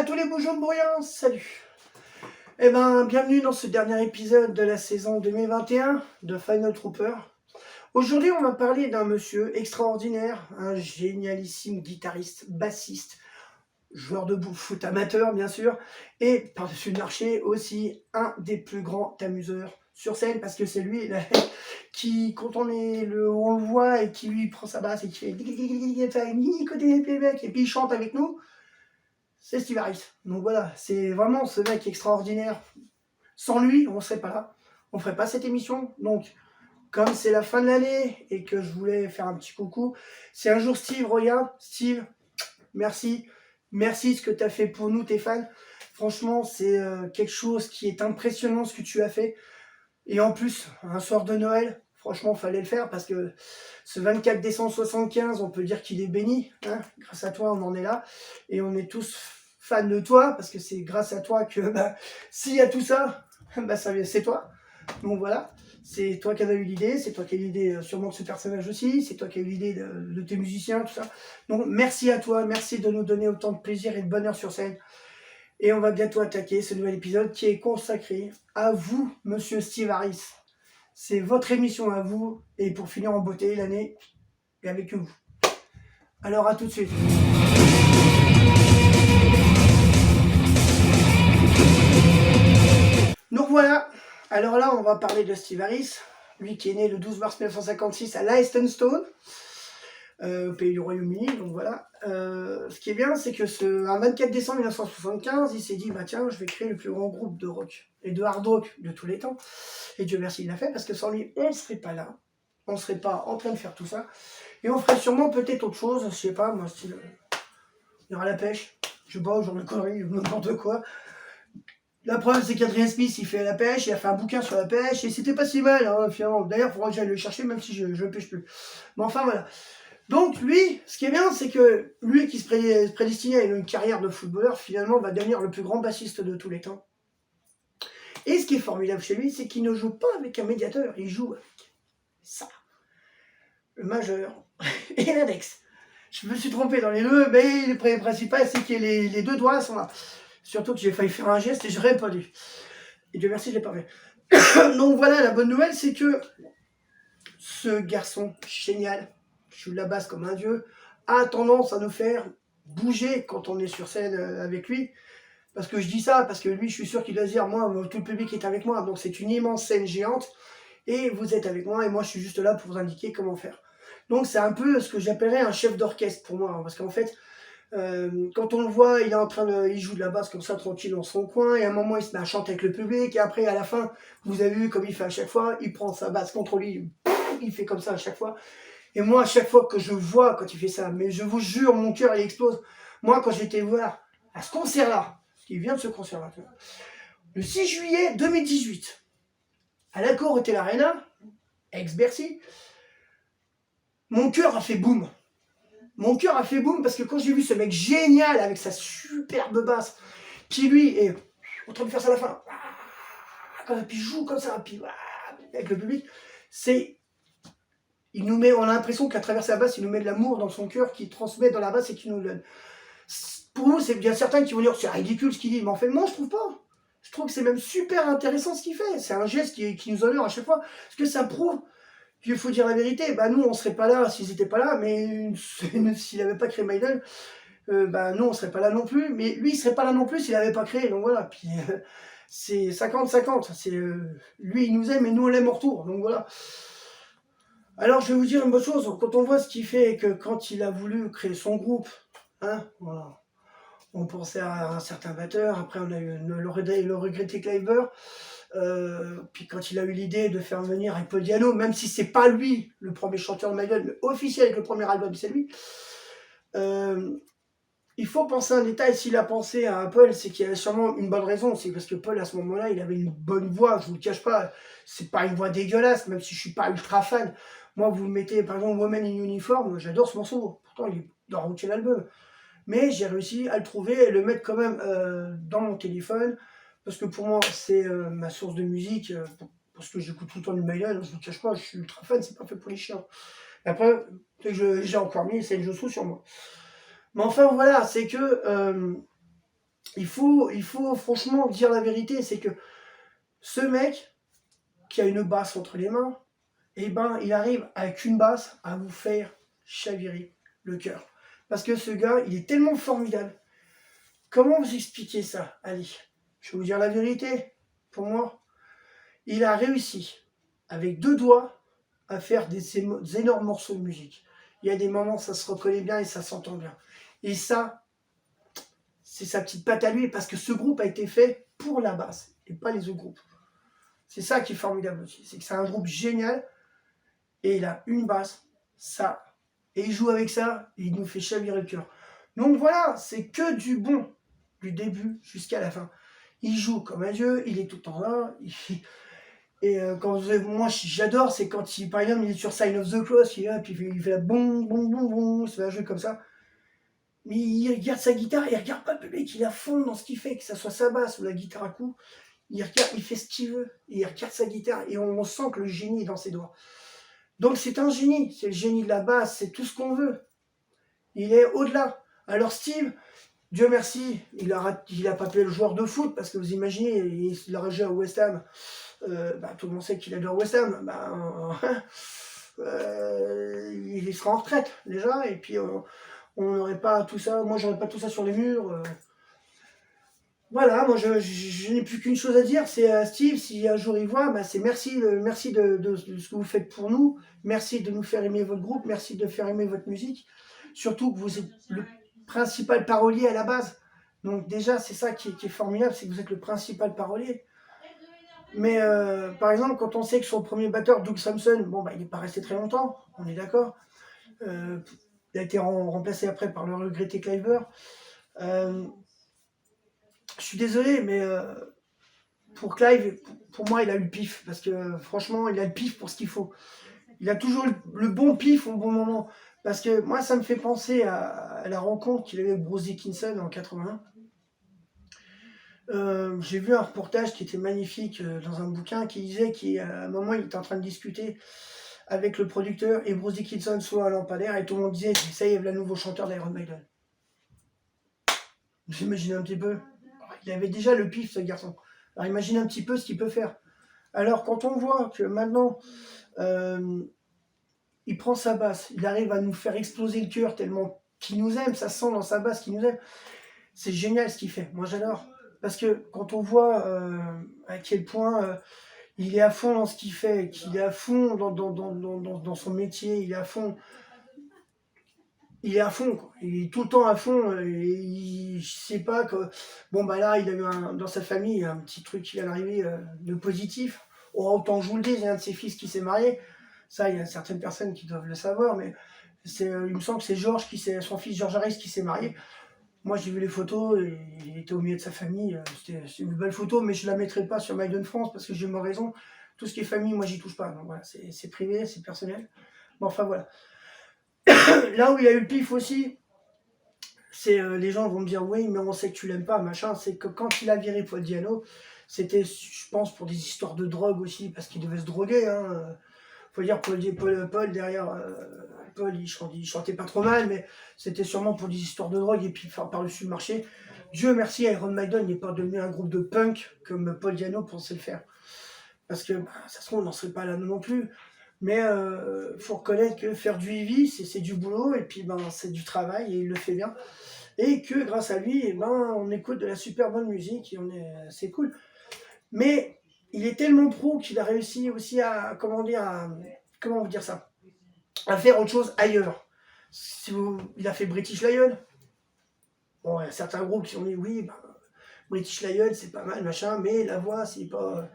À tous les bourgeons bruyants, salut. Bienvenue dans ce dernier épisode de la saison 2021 de Final Trooper. Aujourd'hui, on va parler d'un monsieur extraordinaire, un génialissime guitariste, bassiste, joueur de foot amateur, bien sûr, et par-dessus le marché aussi, un des plus grands amuseurs sur scène, parce que c'est lui là, qui, quand on le voit et qui lui prend sa basse et qui fait et puis il chante avec nous, c'est Steve Harris. Donc voilà, c'est vraiment ce mec extraordinaire. Sans lui, on ne serait pas là. On ne ferait pas cette émission. Donc, comme c'est la fin de l'année et que je voulais faire un petit coucou, si un jour Steve regarde, Steve, merci. Merci ce que tu as fait pour nous, tes fans. Franchement, c'est quelque chose qui est impressionnant ce que tu as fait. Et en plus, un soir de Noël, franchement, il fallait le faire parce que ce 24 décembre 75, on peut dire qu'il est béni. Hein, grâce à toi, on en est là. Et on est tous fans de toi parce que c'est grâce à toi que s'il y a tout ça, c'est toi. Donc voilà, c'est toi qui as eu l'idée, c'est toi qui as eu l'idée sûrement de ce personnage aussi, c'est toi qui as eu l'idée de tes musiciens, tout ça. Donc merci à toi, merci de nous donner autant de plaisir et de bonheur sur scène. Et on va bientôt attaquer ce nouvel épisode qui est consacré à vous, monsieur Steve Harris. C'est votre émission à vous, et pour finir en beauté l'année, et avec vous. Alors à tout de suite. Donc voilà, alors là on va parler de Steve Harris, lui qui est né le 12 mars 1956 à Leytonstone, au pays du Royaume-Uni, donc voilà. Ce qui est bien, c'est que un 24 décembre 1975, il s'est dit, bah tiens, je vais créer le plus grand groupe de rock et de hard rock de tous les temps. Et Dieu merci, il l'a fait, parce que sans lui, on ne serait pas là. On ne serait pas en train de faire tout ça. Et on ferait sûrement peut-être autre chose, je sais pas, moi, style, il y aura la pêche, je sais pas, genre le connerie, n'importe quoi. La preuve, c'est qu'Adrien Smith, il fait la pêche, il a fait un bouquin sur la pêche, et c'était pas si mal, hein, finalement. D'ailleurs, il faudra que j'aille le chercher, même si je ne pêche plus. Mais enfin, voilà. Donc, lui, ce qui est bien, c'est que lui qui se prédestinait à une carrière de footballeur, finalement, va devenir le plus grand bassiste de tous les temps. Et ce qui est formidable chez lui, c'est qu'il ne joue pas avec un médiateur, il joue avec ça. Le majeur et l'index. Je me suis trompé dans les deux, mais le principal, c'est que les deux doigts sont là. Surtout que j'ai failli faire un geste et je n'aurais pas dû. Et Dieu merci, je ne l'ai pas fait. Donc voilà, la bonne nouvelle, c'est que ce garçon génial, qui joue de la basse comme un dieu, a tendance à nous faire bouger quand on est sur scène avec lui. Parce que je dis ça, parce que lui, je suis sûr qu'il doit se dire, moi, tout le public est avec moi, donc c'est une immense scène géante, et vous êtes avec moi, et moi, je suis juste là pour vous indiquer comment faire. Donc c'est un peu ce que j'appellerais un chef d'orchestre pour moi, parce qu'en fait, quand on le voit, il joue de la basse comme ça, tranquille dans son coin, et à un moment, il se met à chanter avec le public, et après, à la fin, vous avez vu comme il fait à chaque fois, il prend sa basse contre lui, il fait comme ça à chaque fois. Et moi, à chaque fois que je vois quand il fait ça, mais je vous jure, mon cœur, il explose. Moi, quand j'étais voir à ce concert-là, qui vient de ce concert-là, le 6 juillet 2018, à l'Accor Hotel Arena, ex-Bercy, mon cœur a fait boum. Mon cœur a fait boum parce que quand j'ai vu ce mec génial avec sa superbe basse, qui lui est en train de faire ça à la fin, puis il joue comme ça, puis avec le public, on a l'impression qu'à travers sa basse, il nous met de l'amour dans son cœur, qu'il transmet dans la basse et qu'il nous donne. Pour nous, c'est bien certains qui vont dire c'est ridicule ce qu'il dit, mais en fait, moi je trouve pas. Je trouve que c'est même super intéressant ce qu'il fait. C'est un geste qui nous honore à chaque fois, parce que ça prouve qu'il faut dire la vérité. Nous, on serait pas là s'ils n'étaient pas là, mais s'il n'avait pas créé Maiden, nous, on serait pas là non plus. Mais lui, il serait pas là non plus s'il n'avait pas créé. Donc voilà. Puis c'est 50-50. Lui, il nous aime et nous, on l'aime au retour. Donc voilà. Alors, je vais vous dire une bonne chose. Quand on voit ce qu'il fait et que quand il a voulu créer son groupe, hein, voilà. On pensait à un certain batteur, après on a eu le regretté Clive Burr, puis quand il a eu l'idée de faire venir un Paul Di'Anno, même si c'est pas lui le premier chanteur de Maiden, mais officiel avec le premier album, c'est lui. Il faut penser à un détail, s'il a pensé à Paul, c'est qu'il y a sûrement une bonne raison, c'est parce que Paul à ce moment-là, il avait une bonne voix, je vous le cache pas, c'est pas une voix dégueulasse, même si je suis pas ultra fan. Moi, vous mettez par exemple Woman in Uniform, j'adore ce morceau, pourtant il est dans aucun album. Mais j'ai réussi à le trouver et le mettre quand même dans mon téléphone, parce que pour moi, c'est ma source de musique, parce que j'écoute tout le temps du Maiden, je ne vous cache pas, je suis ultra fan, c'est pas fait pour les chiens. Et après, j'ai encore mis, c'est une chose sur moi. Mais enfin, voilà, c'est que il faut franchement dire la vérité, c'est que ce mec qui a une basse entre les mains, eh ben, il arrive avec une basse à vous faire chavirer le cœur. Parce que ce gars, il est tellement formidable. Comment vous expliquer ça? Allez, je vais vous dire la vérité. Pour moi, il a réussi, avec 2 doigts, à faire des énormes morceaux de musique. Il y a des moments, ça se reconnaît bien et ça s'entend bien. Et ça, c'est sa petite patte à lui, parce que ce groupe a été fait pour la basse, et pas les autres groupes. C'est ça qui est formidable aussi. C'est que c'est un groupe génial, et il a une basse, ça. Et il joue avec ça, et il nous fait chavirer le cœur. Donc voilà, c'est que du bon, du début jusqu'à la fin. Il joue comme un dieu, il est tout le temps là. Et quand moi j'adore, c'est quand il, par exemple, il est sur Sign of the Cross, il est là, puis il fait la bon, bon, bon, bon, c'est un jeu comme ça. Mais il regarde sa guitare, il regarde pas le public, il est à fond dans ce qu'il fait, que ça soit sa basse ou la guitare à coup. Il regarde, il fait ce qu'il veut, il regarde sa guitare, et on sent que le génie est dans ses doigts. Donc c'est un génie, c'est le génie de la basse, c'est tout ce qu'on veut. Il est au-delà. Alors Steve, Dieu merci, il a pas pu le joueur de foot, parce que vous imaginez, il aurait joué à West Ham. Tout le monde sait qu'il adore West Ham. Il sera en retraite déjà, et puis on n'aurait pas tout ça. Moi, j'aurais pas tout ça sur les murs. Voilà, moi je n'ai plus qu'une chose à dire, c'est à Steve, si un jour il voit, c'est merci, merci de ce que vous faites pour nous, merci de nous faire aimer votre groupe, merci de faire aimer votre musique, surtout que vous êtes le principal parolier à la base. Donc déjà, c'est ça qui est formidable, c'est que vous êtes le principal parolier. Mais par exemple, quand on sait que son premier batteur, Doug Sampson, il n'est pas resté très longtemps, on est d'accord. Il a été remplacé après par le regretté Clive Burr. Je suis désolé, mais pour Clive, pour moi, il a eu le pif. Parce que franchement, il a le pif pour ce qu'il faut. Il a toujours le bon pif au bon moment. Parce que moi, ça me fait penser à la rencontre qu'il avait avec Bruce Dickinson en 81. J'ai vu un reportage qui était magnifique dans un bouquin qui disait qu'à un moment, il était en train de discuter avec le producteur et Bruce Dickinson soit un lampadaire et tout le monde disait ça y est, le nouveau chanteur d'Iron Maiden. Vous imaginez un petit peu. Il avait déjà le pif, ce garçon. Alors imaginez un petit peu ce qu'il peut faire. Alors quand on voit que maintenant il prend sa basse, il arrive à nous faire exploser le cœur tellement qu'il nous aime, ça sent dans sa basse qu'il nous aime. C'est génial ce qu'il fait, moi j'adore. Parce que quand on voit à quel point il est à fond dans ce qu'il fait, qu'il est à fond dans son métier, il est à fond, quoi. Il est tout le temps à fond, et je sais pas que... là, il a eu dans sa famille un petit truc qui vient d'arriver de positif. Autant que je vous le dis, il y a un de ses fils qui s'est marié. Ça, il y a certaines personnes qui doivent le savoir, mais il me semble que c'est son fils George Harris qui s'est marié. Moi, j'ai vu les photos, et il était au milieu de sa famille. C'est une belle photo, mais je la mettrai pas sur Maiden France parce que j'ai ma raison. Tout ce qui est famille, moi, j'y touche pas. Donc voilà, c'est privé, c'est personnel. Bon, enfin voilà. Là où il y a eu le pif aussi, c'est les gens vont me dire oui, mais on sait que tu l'aimes pas, machin. C'est que quand il a viré Paul Diano, c'était, je pense, pour des histoires de drogue aussi, parce qu'il devait se droguer. Faut dire Paul derrière. Paul, il chantait pas trop mal, mais c'était sûrement pour des par-dessus histoires de drogue et puis par-dessus le marché. Dieu merci, Iron Maiden n'est pas devenu un groupe de punk comme Paul Diano pensait le faire. Parce que ça se trouve, on n'en serait pas là non plus. Mais faut reconnaître que faire du heavy, c'est du boulot, et puis c'est du travail, et il le fait bien. Et que grâce à lui, on écoute de la super bonne musique, et c'est cool. Mais il est tellement pro qu'il a réussi aussi à, comment vous dire ça, à faire autre chose ailleurs. Il a fait British Lion. Bon, il y a certains groupes qui ont dit oui, British Lion c'est pas mal, machin, mais la voix c'est pas...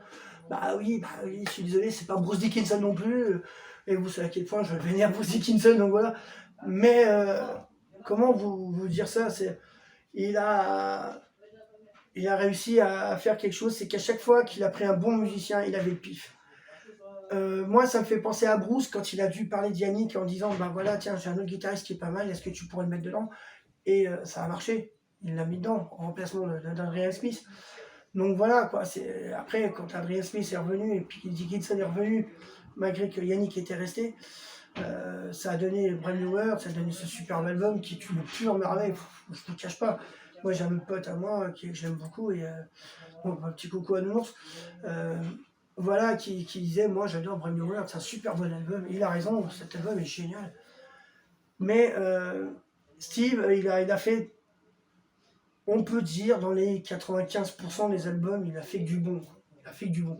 oui, je suis désolé, c'est pas Bruce Dickinson non plus. Et vous savez à quel point je vénère Bruce Dickinson, donc voilà. Mais comment vous dire ça, il a réussi à faire quelque chose, c'est qu'à chaque fois qu'il a pris un bon musicien, il avait le pif. Moi, ça me fait penser à Bruce quand il a dû parler d'Yannick en disant voilà, tiens, j'ai un autre guitariste qui est pas mal, est-ce que tu pourrais le mettre dedans? Et ça a marché, il l'a mis dedans en remplacement d'Adrian Smith. Donc voilà, quoi. Après, quand Adrian Smith est revenu et puis Dickinson est revenu, malgré que Yannick était resté, ça a donné Brand New World, ça a donné ce superbe album qui est une pure merveille, je ne vous le cache pas. Moi, j'ai un autre pote à moi que j'aime beaucoup, et bon, un petit coucou à Nounours, euh, voilà, qui disait, moi j'adore Brand New World, c'est un super bon album. Et il a raison, cet album est génial. Mais Steve, il a fait, on peut dire, dans les 95% des albums, il a fait que du bon. Il a fait que du bon.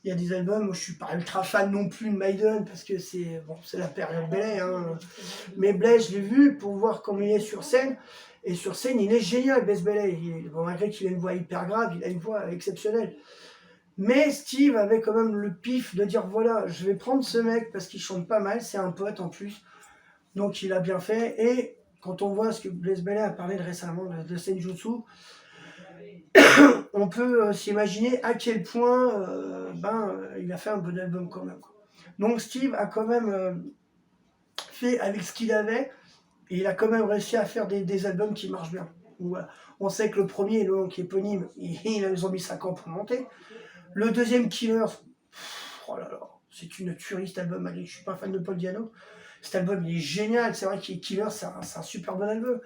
Il y a des albums où je suis pas ultra fan non plus de Maiden, parce que c'est bon, c'est la période Belay, hein. Mais Blaise, je l'ai vu pour voir comment il est sur scène. Et sur scène, il est génial, Blaise Belay. Bon, malgré qu'il a une voix hyper grave, il a une voix exceptionnelle. Mais Steve avait quand même le pif de dire, voilà, je vais prendre ce mec parce qu'il chante pas mal, c'est un pote en plus. Donc il a bien fait. Et quand on voit ce que Blaise Belay a parlé récemment de Senjutsu, on peut s'imaginer à quel point il a fait un bon album quand même, quoi. Donc Steve a quand même fait avec ce qu'il avait, et il a quand même réussi à faire des albums qui marchent bien. Donc, voilà. On sait que le premier, qui est éponyme, ils ont mis 5 ans pour monter. Le deuxième, Killers, oh là là, c'est une tuerie cet album. Allez, je suis pas fan de Paul Diano. Cet album, il est génial. C'est vrai qu'il Killers, c'est un super bon album.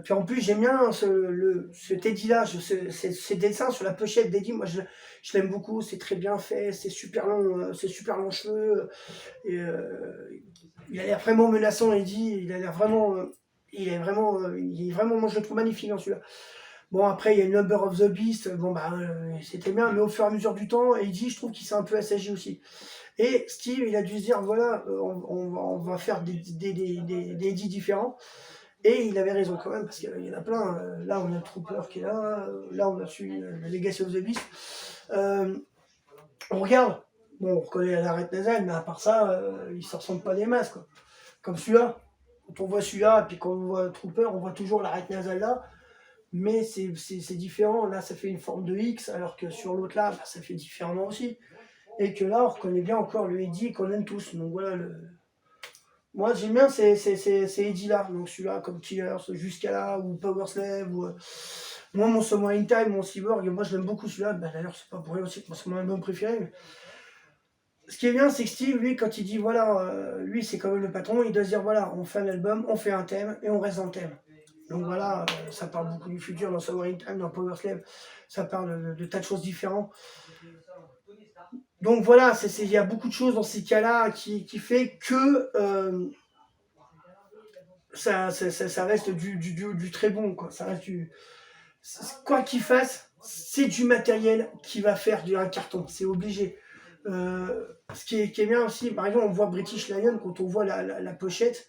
Puis en plus, j'aime bien ce Teddy-là, ces dessins sur la pochette d'Eddie, moi je l'aime beaucoup, c'est très bien fait, c'est super long cheveux, et, il a l'air vraiment menaçant, Eddie, il a l'air vraiment, il est vraiment, moi je le trouve magnifique dans celui-là. Bon, après, il y a Number of the Beast, bon bah, c'était bien, mais au fur et à mesure du temps, Eddie, je trouve qu'il s'est un peu assagi aussi. Et Steve, il a dû se dire, voilà, on va faire des Eddie différents. Et il avait raison quand même, parce qu'il y en a plein. Là, on a le Trooper qui est là. Là, on a celui, le Legacy of the Beast. On regarde. Bon, on reconnaît l'arête nasale, mais à part ça, ils ne se ressemblent pas des masses, quoi. Comme celui-là. Quand on voit celui-là, et puis quand on voit Trooper, on voit toujours l'arête nasale là. Mais c'est différent. Là, ça fait une forme de X, alors que sur l'autre là, bah, ça fait différemment aussi. Et que là, on reconnaît bien encore le Eddie qu'on aime tous. Donc voilà, moi, j'aime bien ces Eddie-là, donc celui-là, comme Killers, jusqu'à là, ou Power Slave, ou moi, mon Summer in Time, mon Cyborg, moi, je l'aime beaucoup celui-là. Bah, d'ailleurs, c'est pas pour rien aussi que moi, c'est mon album préféré. Mais ce qui est bien, c'est que Steve, lui, quand il dit, voilà, lui, c'est quand même le patron, il doit se dire, voilà, on fait un album, on fait un thème, et on reste dans le thème. Donc voilà, ça parle beaucoup du futur dans Summer in Time, dans Power Slave, ça parle de tas de choses différentes. Donc voilà, il y a beaucoup de choses dans ces cas-là qui fait que ça reste du très bon, quoi. Ça reste quoi qu'il fasse, c'est du matériel qui va faire un carton, c'est obligé. Ce qui est bien aussi, par exemple, on voit British Lion, quand on voit la pochette,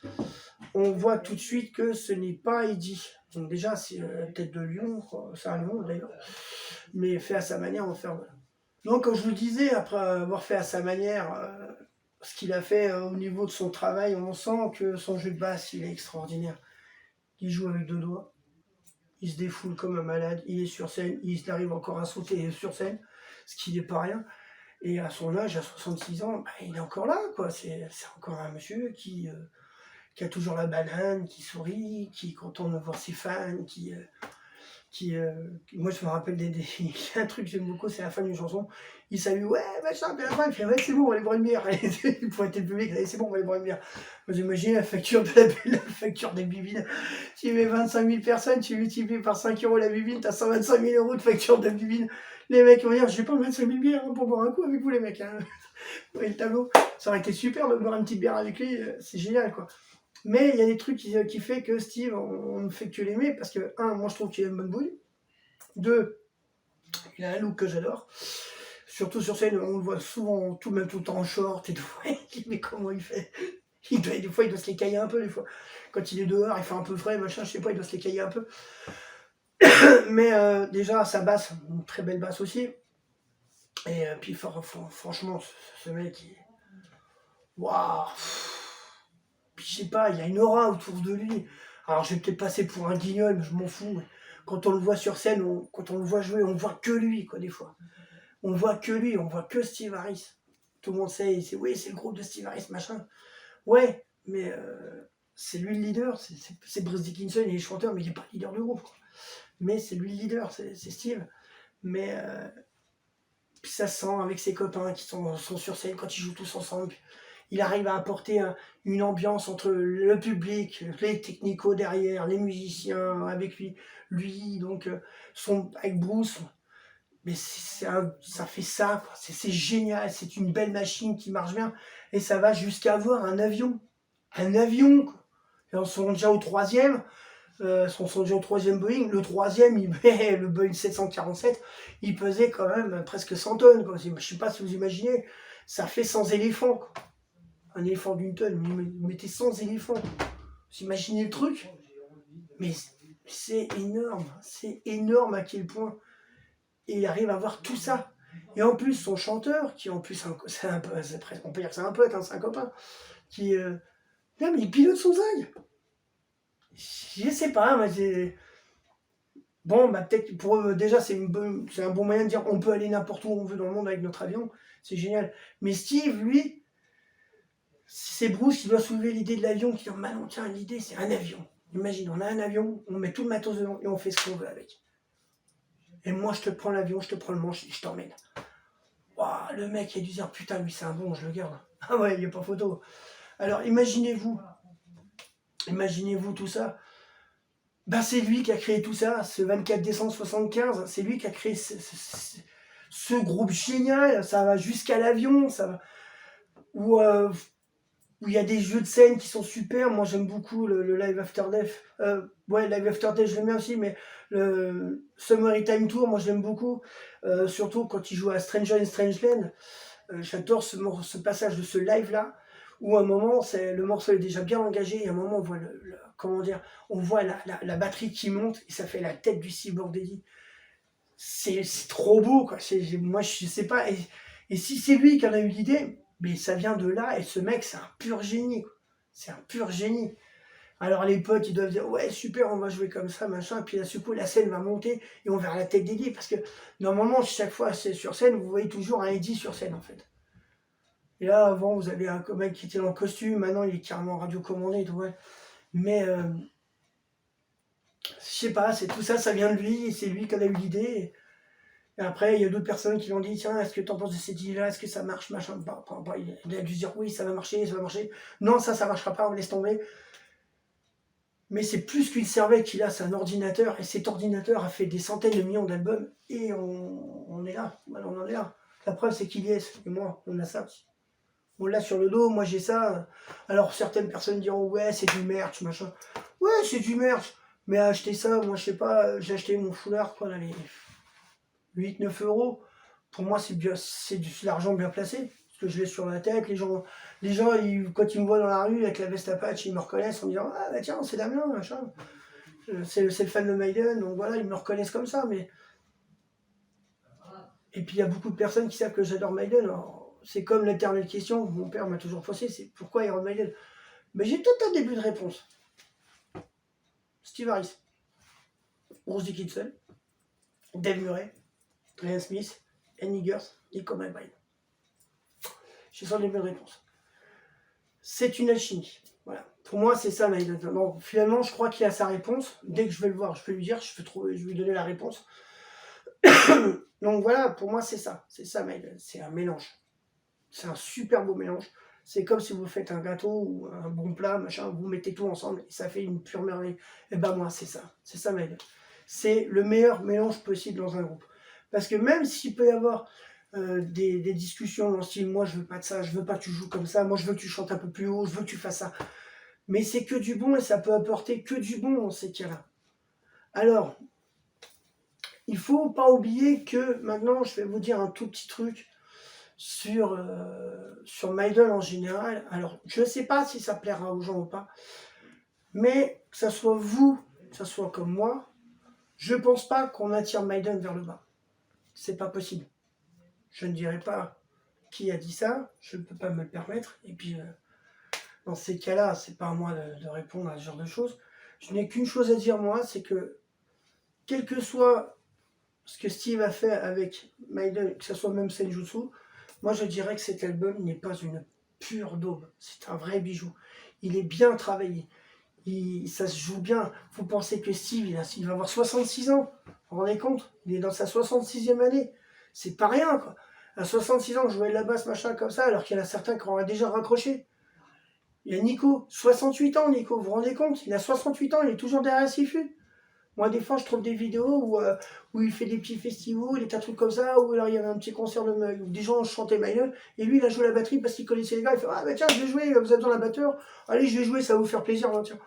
on voit tout de suite que ce n'est pas Eddie. Donc déjà, c'est tête de lion, c'est un lion d'ailleurs, mais fait à sa manière, on fait. Voilà. Donc, comme je vous le disais, après avoir fait à sa manière ce qu'il a fait au niveau de son travail, on sent que son jeu de basse, il est extraordinaire. Il joue avec 2 doigts, il se défoule comme un malade, il est sur scène, il arrive encore à sauter sur scène, ce qui n'est pas rien. Et à son âge, à 66 ans, bah, il est encore là, quoi. C'est encore un monsieur qui a toujours la banane, qui sourit, qui est content de voir ses fans, moi je me rappelle il y a un truc que j'aime beaucoup, c'est la fin d'une chanson, il salue, ouais, machin, puis à la fin il fait, ouais, c'est bon, on va aller boire une bière. Il faut être le public, c'est bon, on va aller boire une bière. Moi j'imagine la facture la facture des bibines. Tu mets 25 000 personnes, tu multiplies par 5 € la bibine, t'as 125 000 € de facture de bibine. Les mecs vont dire, je vais pas 25 000 bières pour boire un coup avec vous, les mecs. Hein. Ouais, le tableau, ça aurait été super de boire une petite bière avec lui, c'est génial, quoi. Mais il y a des trucs qui fait que Steve, on ne fait que l'aimer, parce que, moi je trouve qu'il a une bonne bouille. 2, il a un look que j'adore. Surtout sur scène, on le voit souvent, même tout le temps en short et tout. Mais comment il fait? Des fois, il doit se les cailler un peu, des fois. Quand il est dehors, il fait un peu frais, machin, je sais pas, il doit se les cailler un peu. Mais déjà, sa basse, une très belle basse aussi. Et puis, franchement, ce mec, waouh! Puis je sais pas, il y a une aura autour de lui. Alors, je vais peut-être passer pour un guignol, mais je m'en fous. Mais quand on le voit sur scène, quand on le voit jouer, on voit que lui, quoi, des fois. On voit que lui, on voit que Steve Harris. Tout le monde sait, oui, c'est le groupe de Steve Harris, machin. Ouais, mais c'est lui le leader, c'est Bruce Dickinson, il est chanteur, mais il n'est pas le leader du groupe, quoi. Mais c'est lui le leader, c'est Steve. Mais puis ça se sent avec ses copains qui sont sur scène quand ils jouent tous ensemble. il arrive à apporter une ambiance entre le public, les technicos derrière, les musiciens avec lui donc avec Bruce. Mais ça fait ça, quoi. C'est génial, c'est une belle machine qui marche bien. Et ça va jusqu'à avoir un avion. Un avion, quoi. Et on sont déjà au troisième. Sont déjà au troisième Boeing. Le troisième, le Boeing 747, il pesait quand même presque 100 tonnes, quoi. Je ne sais pas si vous imaginez. Ça fait 100 éléphants, quoi. Un éléphant d'une tonne, vous mettez 100 éléphants. Vous imaginez le truc? Mais c'est énorme à quel point. Et il arrive à voir tout ça. Et en plus, son chanteur, qui en plus, on peut dire que c'est un pote, c'est un copain, qui... non, mais il pilote son zag. Je sais pas, mais c'est... Bon, bah peut-être pour eux, déjà, c'est un bon moyen de dire on peut aller n'importe où on veut dans le monde avec notre avion. C'est génial. Mais Steve, lui, c'est Bruce qui doit soulever l'idée de l'avion, qui dit Manon, tiens, l'idée, c'est un avion. Imagine, on a un avion, on met tout le matos dedans et on fait ce qu'on veut avec. Et moi, je te prends l'avion, je te prends le manche et je t'emmène. Wow, le mec, il a dû dire putain, lui, c'est un bon, je le garde. Ah ouais, il n'y a pas photo. Alors, imaginez-vous tout ça. Ben, c'est lui qui a créé tout ça, ce 24 décembre 75. C'est lui qui a créé ce groupe génial. Ça va jusqu'à l'avion, ça va. Où il y a des jeux de scène qui sont super. Moi, j'aime beaucoup le Live After Death. Ouais, Live After Death, je l'aime bien aussi, mais le Summertime Tour, moi, je l'aime beaucoup. Surtout quand il joue à Stranger in Strangeland. J'adore ce passage de ce live-là, où à un moment, le morceau est déjà bien engagé, et à un moment, on voit comment dire, on voit la batterie qui monte, et ça fait la tête du Cyborg Daddy. C'est trop beau, quoi. Moi, je sais pas. Et si c'est lui qui en a eu l'idée, mais ça vient de là, et ce mec, c'est un pur génie, quoi. C'est un pur génie. Alors les potes, ils doivent dire, ouais, super, on va jouer comme ça, machin, et puis là, du coup, la scène va monter, et on verra la tête d'Eddie, parce que normalement, chaque fois, c'est sur scène, vous voyez toujours un Eddie sur scène, en fait. Et là, avant, vous avez un mec qui était dans le costume, maintenant, il est carrément radiocommandé, ouais. Mais, je sais pas, c'est tout ça, ça vient de lui, et c'est lui qui en a eu l'idée. Et après, il y a d'autres personnes qui l'ont dit, tiens, est-ce que tu en penses de cette idée-là, est-ce que ça marche, machin, il a dû se dire, oui, ça va marcher, ça va marcher. Non, ça marchera pas, on laisse tomber. Mais c'est plus qu'une cervelle qu'il a, c'est un ordinateur, et cet ordinateur a fait des centaines de millions d'albums, et on est là, voilà, on en est là. La preuve, c'est qu'il y est, et moi, on a ça. On l'a sur le dos, moi j'ai ça. Alors certaines personnes diront, ouais, c'est du merch, machin. Ouais, c'est du merch, mais acheter ça, moi je sais pas, j'ai acheté mon foulard, quoi, là, les 8-9 euros. Pour moi, c'est de l'argent bien placé, parce que je l'ai sur la tête, les gens quand ils me voient dans la rue avec la veste Apache, ils me reconnaissent en me disant, ah bah tiens, c'est Damien, machin. C'est le fan de Maiden, donc voilà, ils me reconnaissent comme ça, mais... Et puis il y a beaucoup de personnes qui savent que j'adore Maiden. C'est comme l'éternelle question, mon père m'a toujours posé, c'est pourquoi Iron Maiden? Mais j'ai tout un début de réponse. Steve Harris, Bruce Dickinson, Dave Murray, Ryan Smith, Annie Girth, Nico McBride. J'ai son début de réponse. C'est une alchimie. Voilà. Pour moi, c'est ça Maiden. Bon, finalement, je crois qu'il a sa réponse. Dès que je vais le voir, je peux lui dire, je vais lui donner la réponse. Donc voilà, pour moi, c'est ça. C'est ça Maiden. C'est un mélange. C'est un super beau mélange. C'est comme si vous faites un gâteau ou un bon plat, machin, vous mettez tout ensemble et ça fait une pure merveille. Et ben moi, c'est ça. C'est ça Maiden. C'est le meilleur mélange possible dans un groupe. Parce que même s'il peut y avoir des discussions dans le style, moi je veux pas de ça, je veux pas que tu joues comme ça, moi je veux que tu chantes un peu plus haut, je veux que tu fasses ça. Mais c'est que du bon et ça peut apporter que du bon dans ces cas-là. Alors, il faut pas oublier que maintenant, je vais vous dire un tout petit truc sur Maiden en général. Alors, je ne sais pas si ça plaira aux gens ou pas, mais que ça soit vous, que ça soit comme moi, je pense pas qu'on attire Maiden vers le bas. C'est pas possible. Je ne dirai pas qui a dit ça, je ne peux pas me le permettre. Et puis, dans ces cas-là, c'est pas à moi de répondre à ce genre de choses. Je n'ai qu'une chose à dire, moi, c'est que, quel que soit ce que Steve a fait avec Maiden, que ce soit même Senjutsu, moi je dirais que cet album n'est pas une pure daube. C'est un vrai bijou. Il est bien travaillé. Ça se joue bien. Vous pensez que Steve, il va avoir 66 ans. Vous vous rendez compte? Il est dans sa 66e année. C'est pas rien, quoi. À 66 ans, jouer de la basse, machin, comme ça, alors qu'il y en a certains qui auraient déjà raccroché. Il y a Nico, 68 ans Nico, vous vous rendez compte? Il a 68 ans, il est toujours derrière Sifu. Moi, des fois, je trouve des vidéos où il fait des petits festivals, des tas de trucs comme ça, où alors il y avait un petit concert où des gens chantaient Maïden, et lui, il a joué la batterie parce qu'il connaissait les gars. Il fait ah, bah tiens, je vais jouer, vous avez besoin d'un batteur, allez, je vais jouer, ça va vous faire plaisir. Hein, tiens.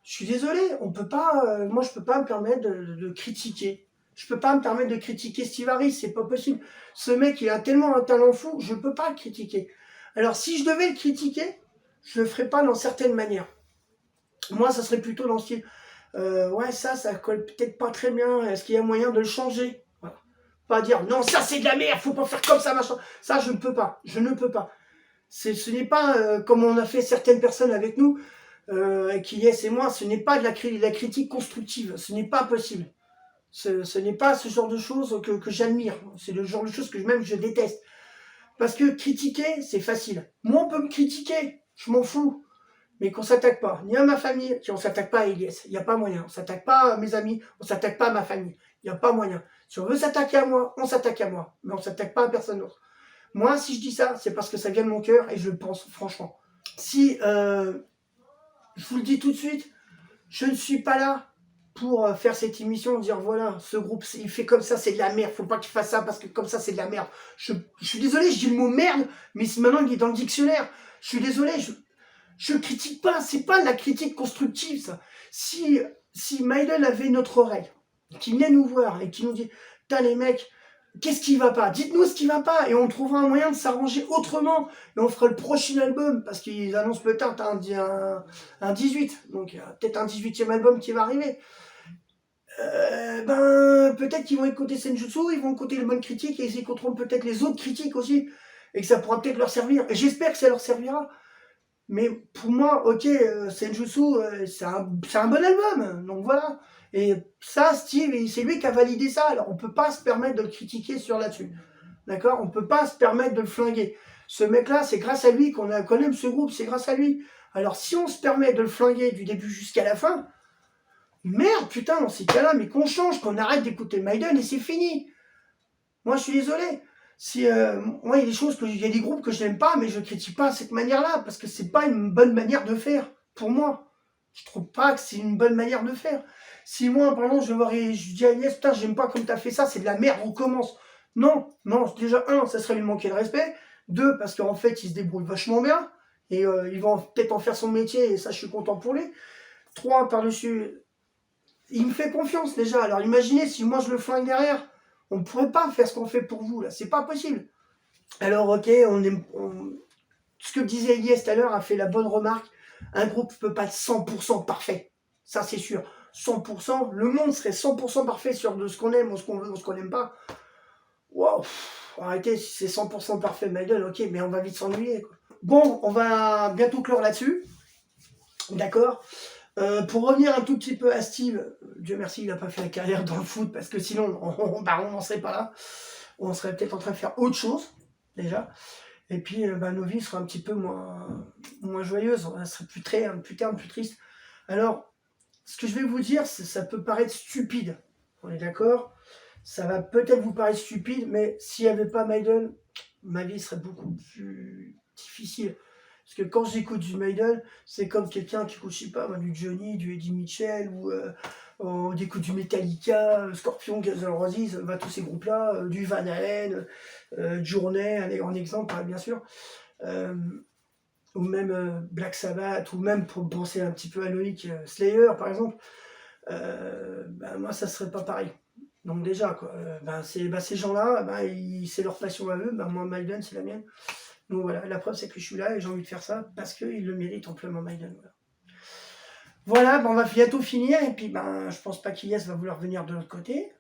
Je suis désolé, on peut pas, moi, je peux pas me permettre de critiquer. Je peux pas me permettre de critiquer Steve Harris, c'est pas possible. Ce mec, il a tellement un talent fou, je peux pas le critiquer. Alors, si je devais le critiquer, je le ferais pas dans certaines manières. Moi, ça serait plutôt dans le style. Ouais, ça colle peut-être pas très bien. Est-ce qu'il y a moyen de le changer? Voilà. Pas dire non, ça c'est de la merde, faut pas faire comme ça, machin. Ça, je ne peux pas. Je ne peux pas. Ce n'est pas comme on a fait certaines personnes avec nous, qui est et moi, ce n'est pas de la critique constructive. Ce n'est pas possible. Ce n'est pas ce genre de choses que j'admire. C'est le genre de choses que même je déteste. Parce que critiquer, c'est facile. Moi, on peut me critiquer. Je m'en fous. Mais qu'on s'attaque pas, ni à ma famille, on s'attaque pas à Elias, il n'y a pas moyen. On s'attaque pas à mes amis, on s'attaque pas à ma famille, il n'y a pas moyen. Si on veut s'attaquer à moi, on s'attaque à moi, mais on s'attaque pas à personne d'autre. Moi, si je dis ça, c'est parce que ça vient de mon cœur et je le pense franchement. Si, je vous le dis tout de suite, je ne suis pas là pour faire cette émission, dire voilà, ce groupe, il fait comme ça, c'est de la merde, faut pas qu'il fasse ça parce que comme ça, c'est de la merde. Je suis désolé, je dis le mot merde, mais si maintenant il est dans le dictionnaire, je suis désolé, je critique pas, c'est pas de la critique constructive ça. Si Maïden avait notre oreille, qui venait nous voir et qui nous dit putain les mecs, qu'est-ce qui va pas? Dites-nous ce qui va pas et on trouvera un moyen de s'arranger autrement et on fera le prochain album parce qu'ils annoncent peut-être un 18, donc il y a peut-être un 18e album qui va arriver. Ben peut-être qu'ils vont écouter Senjutsu, ils vont écouter les bonnes critiques et ils écouteront peut-être les autres critiques aussi et que ça pourra peut-être leur servir. Et j'espère que ça leur servira. Mais pour moi, ok, Senjutsu, c'est un bon album, donc voilà. Et ça, Steve, c'est lui qui a validé ça, alors on peut pas se permettre de le critiquer sur là-dessus. D'accord? On peut pas se permettre de le flinguer. Ce mec-là, c'est grâce à lui qu'on aime ce groupe, c'est grâce à lui. Alors si on se permet de le flinguer du début jusqu'à la fin, merde, putain, dans ces cas-là, mais qu'on change, qu'on arrête d'écouter Maiden et c'est fini. Moi, je suis désolé. Si, moi, il y a des choses il y a des groupes que je n'aime pas, mais je ne critique pas à cette manière-là, parce que c'est pas une bonne manière de faire, pour moi. Je trouve pas que c'est une bonne manière de faire. Si moi, par exemple, je dis à Agnès, putain, j'aime pas comme t'as fait ça, c'est de la merde, on recommence. Non, non, déjà, un, ça serait lui manquer de respect. Deux, parce qu'en fait, il se débrouille vachement bien, et il va peut-être en faire son métier, et ça, je suis content pour lui. Trois, par-dessus, il me fait confiance déjà. Alors imaginez si moi je le flingue derrière, on ne pourrait pas faire ce qu'on fait pour vous là, c'est pas possible. Alors ok, ce que disait Elias tout à l'heure a fait la bonne remarque. Un groupe ne peut pas être 100% parfait, ça c'est sûr. 100%, le monde serait 100% parfait sur de ce qu'on aime ou ce qu'on veut ou ce qu'on n'aime pas. Waouh, arrêtez, si c'est 100% parfait, ma gueule, ok, mais on va vite s'ennuyer. Bon, on va bientôt clore là-dessus, d'accord. Pour revenir un tout petit peu à Steve, Dieu merci, il n'a pas fait la carrière dans le foot parce que sinon, on n'en serait pas là. On serait peut-être en train de faire autre chose, déjà. Et puis, nos vies seraient un petit peu moins joyeuses. On serait plus terne, plus triste. Alors, ce que je vais vous dire, ça peut paraître stupide. On est d'accord? Ça va peut-être vous paraître stupide, mais s'il n'y avait pas Maiden, ma vie serait beaucoup plus difficile. Parce que quand j'écoute du Maiden, c'est comme quelqu'un qui écoute, je sais pas, du Johnny, du Eddie Mitchell, ou on écoute du Metallica, Scorpion, Guns N' Roses, tous ces groupes-là, du Van Halen, Journey, en exemple, bien sûr, ou même Black Sabbath, ou même pour penser un petit peu à Loïc, Slayer, par exemple, moi, ça serait pas pareil. Donc déjà, quoi, ces gens-là, c'est leur passion à eux, moi, Maiden, c'est la mienne. Donc voilà, la preuve c'est que je suis là et j'ai envie de faire ça parce qu'ils le méritent amplement, Maiden. Voilà, on va bientôt finir et puis je pense pas qu'Ilias va vouloir venir de l'autre côté.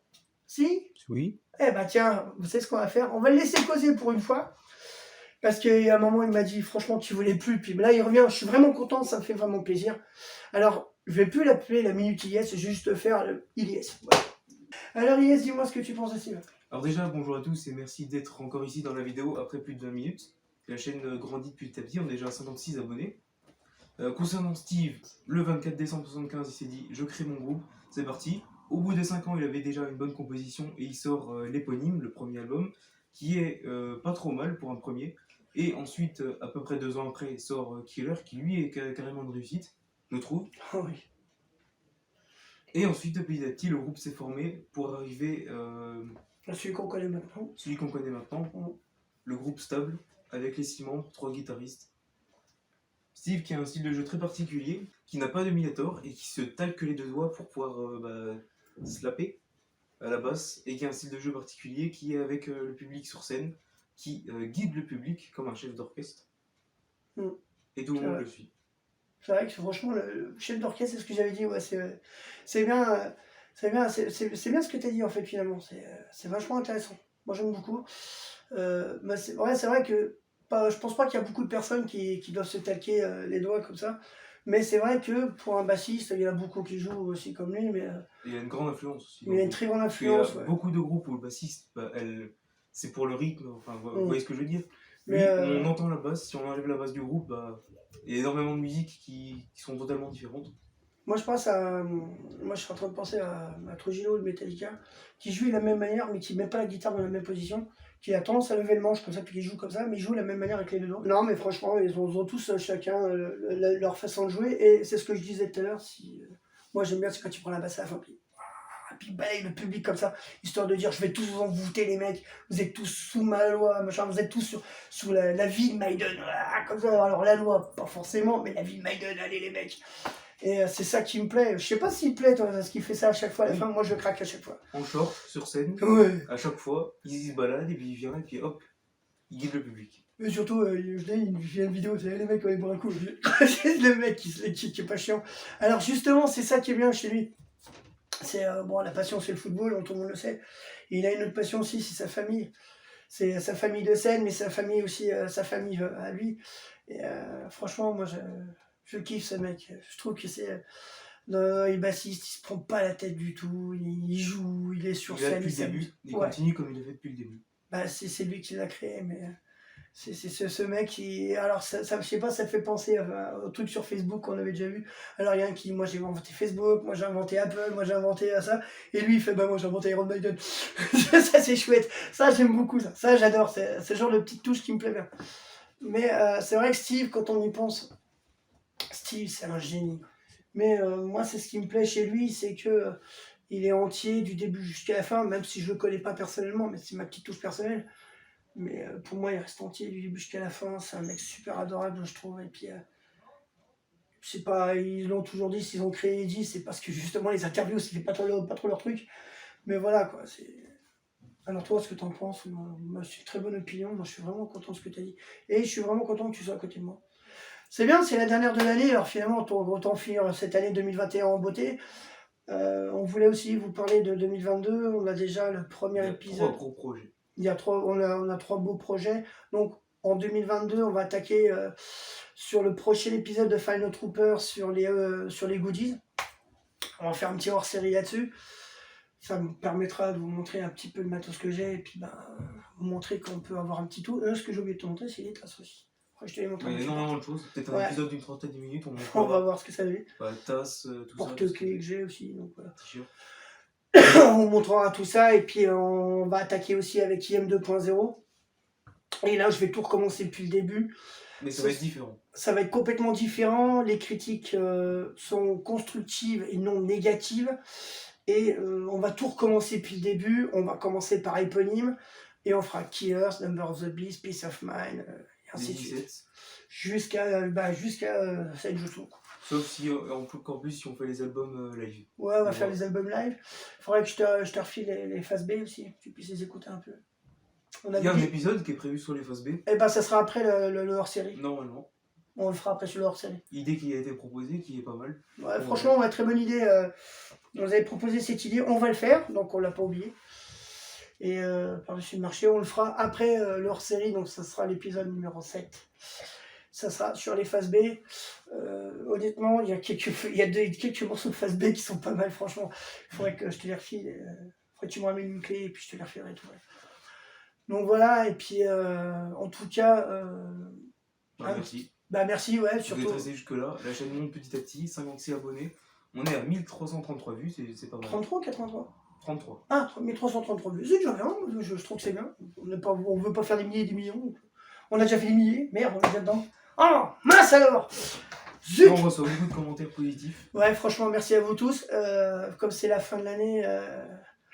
Si? Oui. Eh tiens, vous savez ce qu'on va faire? On va le laisser causer pour une fois. Parce qu'il y a un moment, il m'a dit franchement tu voulais plus. Puis là, il revient, je suis vraiment content, ça me fait vraiment plaisir. Alors, je vais plus l'appeler la Minute Ilias, je vais juste faire le Ilias. Voilà. Alors Ilias, dis-moi ce que tu penses de ça. Alors déjà, bonjour à tous et merci d'être encore ici dans la vidéo après plus de 20 minutes. La chaîne grandit depuis petit, on est déjà à 56 abonnés. Concernant Steve, le 24 décembre 75, il s'est dit je crée mon groupe, c'est parti. Au bout des 5 ans, il avait déjà une bonne composition et il sort l'éponyme, le premier album, qui est pas trop mal pour un premier. Et ensuite, à peu près 2 ans après, sort Killer, qui lui est carrément une réussite, je trouve. Ah oui. Et ensuite, petit à petit, le groupe s'est formé pour arriver Celui qu'on connaît maintenant. celui qu'on connaît maintenant, le groupe stable, avec les 6 membres, 3 guitaristes. Steve qui a un style de jeu très particulier, qui n'a pas de minator et qui se talque les 2 doigts pour pouvoir slapper à la basse, et qui a un style de jeu particulier qui est avec le public sur scène, qui guide le public comme un chef d'orchestre. Mm. Et tout le C'est monde vrai. le suit. C'est vrai que franchement, le chef d'orchestre, c'est ce que j'avais dit, ouais, c'est bien, c'est bien ce que tu as dit en fait finalement, c'est vachement intéressant. Moi j'aime beaucoup. Bah, c'est vrai que je pense pas qu'il y a beaucoup de personnes qui doivent se talquer les doigts comme ça, mais c'est vrai que pour un bassiste, il y en a beaucoup qui jouent aussi comme lui, Et il y a une grande influence aussi. mais il y a une très grande Parce qu'il y a influence. Ouais. beaucoup de groupes où le bassiste, c'est pour le rythme, enfin, vous voyez ce que je veux dire. Lui, Mais, on entend la basse, si on enlève la basse du groupe, il y a énormément de musiques qui sont totalement différentes. Moi, je suis en train de penser à Trujillo de Metallica, qui joue de la même manière, mais qui ne met pas la guitare dans la même position, qui a tendance à lever le manche comme ça, puis qui joue comme ça, mais il joue de la même manière avec les 2 doigts. Non, mais franchement, ils ont tous chacun leur façon de jouer, et c'est ce que je disais tout à l'heure. Moi, j'aime bien, c'est quand tu prends la basse à la fin, puis balaye le public comme ça, histoire de dire je vais tous vous envoûter les mecs, vous êtes tous sous ma loi, machin, vous êtes tous sous la vie de Maiden, comme ça. Alors la loi, pas forcément, mais la vie de Maiden, allez les mecs. Et c'est ça qui me plaît. Je sais pas s'il plaît, toi, parce qu'il fait ça à chaque fois à la fin. Moi, je craque à chaque fois. En short, sur scène, Ouais. à chaque fois, il se balade et puis il vient et puis hop, il guide le public. Mais surtout, il y a une vidéo, c'est les mecs quand ils boivent un coup. C'est le mec qui est pas chiant. Alors justement, c'est ça qui est bien chez lui. C'est bon, la passion, c'est le football, tout le monde le sait. Et il a une autre passion aussi, c'est sa famille. C'est sa famille de scène, mais sa famille aussi, sa famille à lui. Et franchement, moi, je kiffe ce mec. Je trouve que c'est. Il est bassiste, il se prend pas la tête du tout, il joue, il est sur Il est là scène. depuis le début, il Ouais. continue comme il l'a fait depuis le début. Bah, c'est lui qui l'a créé, mais c'est ce mec qui. Alors, ça, je sais pas, ça me fait penser au truc sur Facebook qu'on avait déjà vu. Alors, il y a un qui, moi j'ai inventé Facebook, moi j'ai inventé Apple, moi j'ai inventé ça, et lui il fait, bah moi j'ai inventé Iron Maiden. Ça c'est chouette, ça j'aime beaucoup ça, j'adore, c'est le genre de petite touche qui me plaît bien. Mais c'est vrai que Steve, quand on y pense, Steve c'est un génie. Mais moi c'est ce qui me plaît chez lui, c'est que il est entier du début jusqu'à la fin, même si je le connais pas personnellement, mais c'est ma petite touche personnelle. Mais pour moi, il reste entier du début jusqu'à la fin. C'est un mec super adorable, je trouve. Et puis, je sais pas, ils l'ont toujours dit, s'ils ont créé Eddie, c'est parce que justement, les interviews, c'était pas trop leur truc. Mais voilà, quoi. Alors, toi, ce que t'en penses, moi, c'est une très bonne opinion. Moi, je suis vraiment content de ce que t'as dit. Et je suis vraiment content que tu sois à côté de moi. C'est bien, c'est la dernière de l'année. Alors, finalement, autant finir cette année 2021 en beauté. On voulait aussi vous parler de 2022. On a déjà le premier épisode. 3 gros projets. On a 3 beaux projets. Donc en 2022, on va attaquer sur le prochain épisode de Final Trooper sur les goodies. On va faire un petit hors-série là-dessus. Ça me permettra de vous montrer un petit peu le matos que j'ai et puis vous montrer qu'on peut avoir un petit tout. Ce que j'ai oublié de te montrer, c'est les tasses aussi. Après, je te les montre. Il y a énormément de choses. Peut-être un épisode d'une trentaine de minutes. On va voir ce que ça veut. Tasses, tout ça. Porte-clés que j'ai aussi. Donc voilà. T-shirt. On montrera tout ça et puis on va attaquer aussi avec IM 2.0. Et là, je vais tout recommencer depuis le début. Mais ça va être différent. Ça va être complètement différent. Les critiques sont constructives et non négatives. Et on va tout recommencer depuis le début. On va commencer par éponyme. Et on fera Killers, Number of the Beast, Peace of Mind, et ainsi de suite. Jusqu'à Senjutsu. Sauf si, encore plus, si on fait les albums live. Ouais, on va faire les albums live. Il faudrait que je te refile les phases B aussi, que tu puisses les écouter un peu. Il y a un épisode qui est prévu sur les phases B. Et ben ça sera après le hors-série. Normalement. On le fera après sur le hors-série. Idée qui a été proposée, qui est pas mal. Ouais, franchement, très bonne idée. Vous avez proposé cette idée, on va le faire, donc on l'a pas oublié. Et par-dessus le marché, on le fera après le hors-série, donc ça sera l'épisode numéro 7. Ça sera sur les phases B. Honnêtement, il y a quelques morceaux de phase B qui sont pas mal, franchement. Il faudrait que je te les refile. Il faudrait que tu me ramènes une clé et puis je te les refilerai et tout. Ouais. Donc voilà, et puis en tout cas. Merci. Merci, ouais, surtout. Vous êtes resté jusque-là. La chaîne monte petit à petit, 56 abonnés. On est à 1333 vues, c'est pas mal. 33 ou 83 33. Ah, 1333 vues. C'est déjà bien, je trouve que c'est bien. On veut pas faire des milliers et des millions. On a déjà fait des milliers. Merde, on est déjà dedans. Oh, mince alors. Zut. On reçoit beaucoup de commentaires positifs. Ouais, franchement, merci à vous tous. Comme c'est la fin de l'année.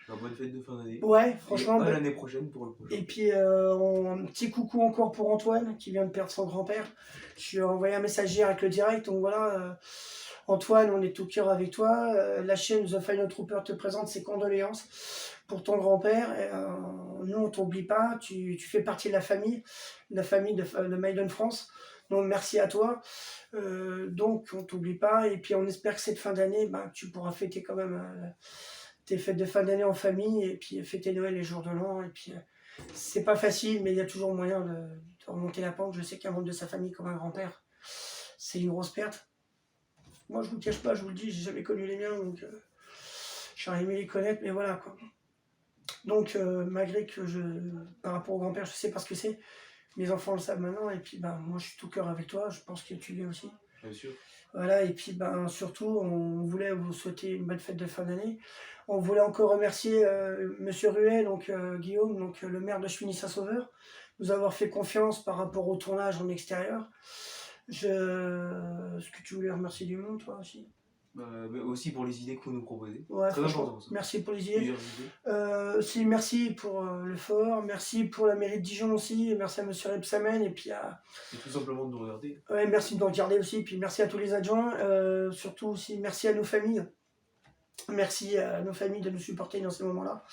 Bonne fête de fin d'année. Ouais, franchement. Et à l'année prochaine pour le prochain. Et puis, un petit coucou encore pour Antoine, qui vient de perdre son grand-père. Je lui ai envoyé un message hier avec le direct. Donc voilà, Antoine, on est tout cœur avec toi. La chaîne The Final Trooper te présente ses condoléances pour ton grand-père. Nous, on t'oublie pas. Tu fais partie de la famille de Maiden France. Donc, merci à toi. Donc, on t'oublie pas. Et puis, on espère que cette fin d'année, tu pourras fêter quand même tes fêtes de fin d'année en famille. Et puis, fêter Noël les jours de l'an. Et puis, c'est pas facile, mais il y a toujours moyen de remonter la pente. Je sais qu'un membre de sa famille, comme un grand-père, c'est une grosse perte. Moi, je vous le cache pas, je vous le dis, j'ai jamais connu les miens, donc j'aurais aimé les connaître, mais voilà quoi. Donc, malgré que par rapport au grand-père, je sais pas ce que c'est, mes enfants le savent maintenant, et puis moi, je suis tout cœur avec toi, je pense que tu l'es aussi. Bien sûr. Voilà, et puis surtout, on voulait vous souhaiter une bonne fête de fin d'année. On voulait encore remercier Monsieur Ruet, donc Guillaume, donc le maire de Chevigny-Saint-Sauveur, nous avoir fait confiance par rapport au tournage en extérieur. Est-ce que tu voulais remercier du monde, toi aussi? Mais aussi pour les idées que vous nous proposez. Ouais, très important. Ça. Merci pour les idées. Idées. Merci pour le fort, merci pour la mairie de Dijon aussi, merci à Monsieur Rebsamen, et puis et tout simplement de nous regarder. Ouais, merci de nous regarder aussi, puis merci à tous les adjoints, surtout aussi merci à nos familles. Merci à nos familles de nous supporter dans ces moments-là,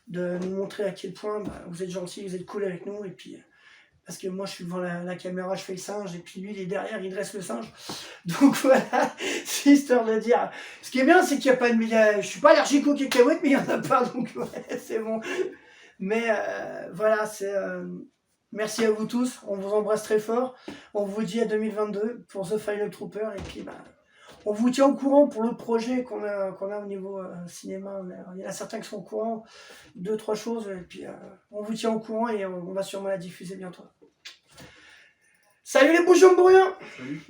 de nous montrer à quel point vous êtes gentils, vous êtes cool avec nous, et puis... Parce que moi, je suis devant la caméra, je fais le singe, et puis lui, il est derrière, il dresse le singe. Donc voilà, c'est histoire de dire. Ce qui est bien, c'est qu'il n'y a pas de... Je suis pas allergique aux cacahuètes, mais il n'y en a pas, donc ouais, c'est bon. Mais voilà, merci à vous tous, on vous embrasse très fort. On vous dit à 2022 pour The Final Trooper, et puis on vous tient au courant pour le projet qu'on a au niveau cinéma. Il y en a certains qui sont au courant, 2-3 choses, et puis on vous tient au courant et on va sûrement la diffuser bientôt. Salut les bouchons bourriens! Salut!